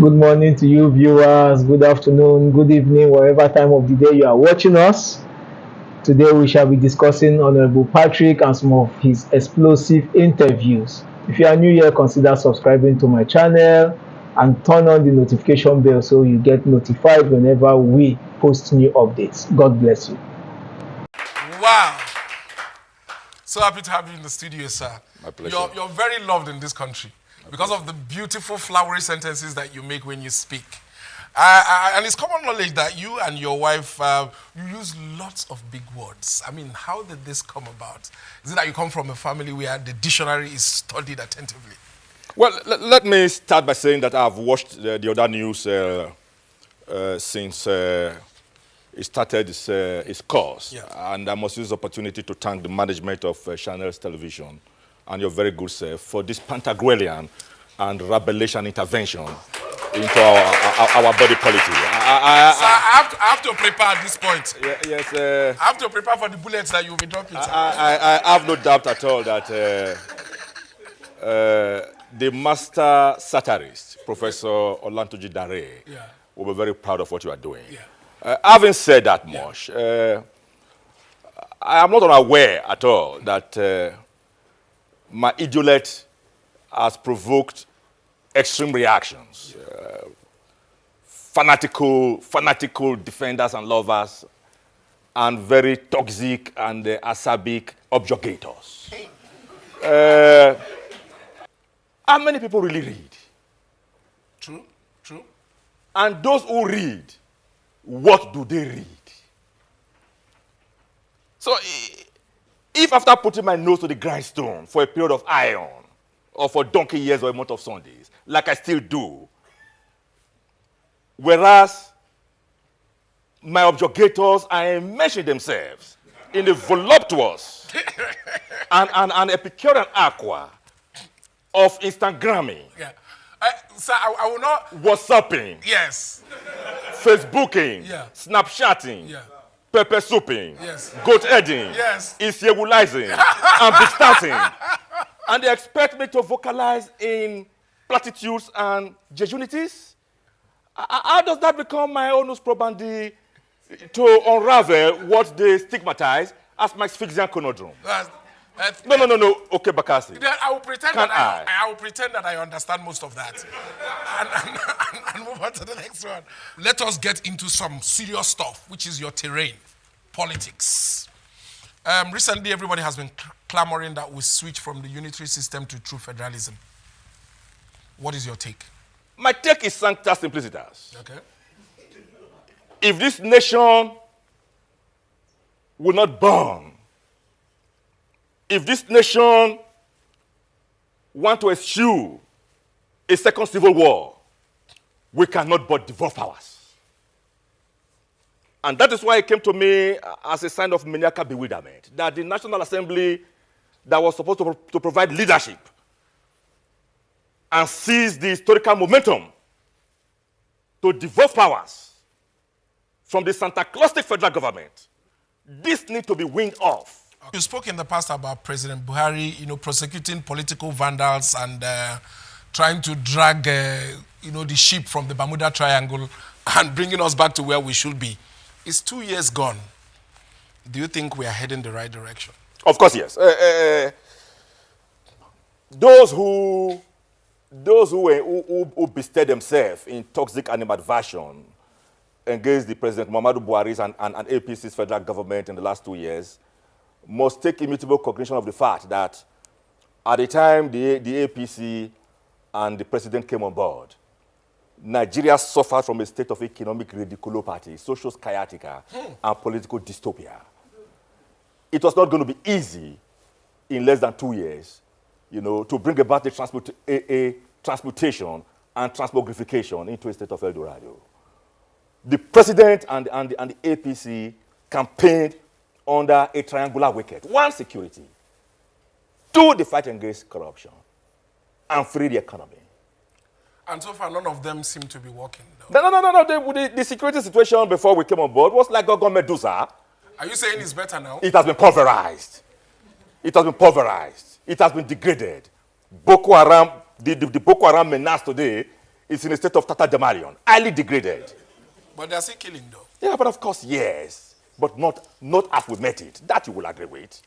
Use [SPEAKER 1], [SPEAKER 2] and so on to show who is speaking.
[SPEAKER 1] Good morning to you, viewers. Good afternoon, good evening, whatever time of the day you are watching us. Today, we shall be discussing Honorable Patrick and some of his explosive interviews. If you are new here, consider subscribing to my channel and turn on the notification bell so you get notified whenever we post new updates. God bless you.
[SPEAKER 2] Wow. So happy to have you in the studio, sir.
[SPEAKER 3] My pleasure.
[SPEAKER 2] You're very loved in this country because of the beautiful flowery sentences that you make when you speak. And it's common knowledge that you and your wife, you use lots of big words. I mean, how did this come about? Is it that you come from a family where the dictionary is studied attentively?
[SPEAKER 3] Well, let me start by saying that I've watched the other news since it started its course.
[SPEAKER 2] Yeah.
[SPEAKER 3] And I must use this opportunity to thank the management of Channels Television and your very good self for this Pantagruelian and Rabelation intervention into our body politic.
[SPEAKER 2] So I have to prepare at this point.
[SPEAKER 3] Yes.
[SPEAKER 2] I have to prepare for the bullets that you'll be dropping.
[SPEAKER 3] I have no doubt at all that the master satirist, Professor Olantoji Dare, will be very proud of what you are doing.
[SPEAKER 2] Yeah.
[SPEAKER 3] Having said that much, I am not unaware at all that my idiolate has provoked extreme reactions. Fanatical defenders and lovers, and very toxic and acerbic objurgators. How many people really read?
[SPEAKER 2] True.
[SPEAKER 3] And those who read, what do they read? So, if after putting my nose to the grindstone for a period of iron, or for donkey years or a month of Sundays, like I still do, whereas my objurgators are immersing themselves in a voluptuous and Epicurean aqua of Instagramming,
[SPEAKER 2] Yeah. Sir, I will not.
[SPEAKER 3] WhatsApping,
[SPEAKER 2] Yes.
[SPEAKER 3] Facebooking,
[SPEAKER 2] Yeah.
[SPEAKER 3] Snapchatting,
[SPEAKER 2] Yeah.
[SPEAKER 3] pepper souping,
[SPEAKER 2] Yes.
[SPEAKER 3] goat heading,
[SPEAKER 2] Yes.
[SPEAKER 3] isyewulizing, and big starting. And they expect me to vocalize in platitudes and jejunities? How does that become my onus probandi to unravel what they stigmatize as my Sphinxian conundrum? No. Okay, Bakasi.
[SPEAKER 2] Then I will pretend
[SPEAKER 3] Can
[SPEAKER 2] that I will pretend that I understand most of that, and move on to the next one. Let us get into some serious stuff, which is your terrain, politics. Recently, everybody has been clamoring that we switch from the unitary system to true federalism. What is your take?
[SPEAKER 3] My take is sancta simplicitas.
[SPEAKER 2] Okay.
[SPEAKER 3] If this nation will not burn, if this nation want to eschew a second civil war, we cannot but devolve powers. And that is why it came to me as a sign of maniacal bewilderment that the National Assembly that was supposed to provide leadership and seize the historical momentum to devolve powers from the Santa Claustic federal government, this needs to be weaned off.
[SPEAKER 2] You spoke in the past about President Buhari, prosecuting political vandals and trying to drag, the ship from the Bermuda Triangle and bringing us back to where we should be. It's 2 years gone. Do you think we are heading the right direction?
[SPEAKER 3] Of course, yes. Those who bestirred themselves in toxic animadversion against the President Muhammadu Buhari's and APC's federal government in the last 2 years must take immutable cognition of the fact that at the time the APC and the president came on board, Nigeria suffered from a state of economic radiculopathy, social sciatica, and political dystopia. It was not going to be easy in less than 2 years, to bring about a transmutation and transmogrification into a state of El Dorado. The president and the APC campaigned under a triangular wicket. One, security. Two, the fight against corruption. And three, the economy.
[SPEAKER 2] And so far, none of them seem to be working, though.
[SPEAKER 3] No. The security situation before we came on board was like Gogon Medusa.
[SPEAKER 2] Are you saying it's better now?
[SPEAKER 3] It has been pulverized. It has been degraded. Boko Haram, the Boko Haram menace today is in a state of tatterdemalion, highly degraded.
[SPEAKER 2] But they're still killing, though.
[SPEAKER 3] Yeah, but of course, yes. But not as we met it. That you will agree with.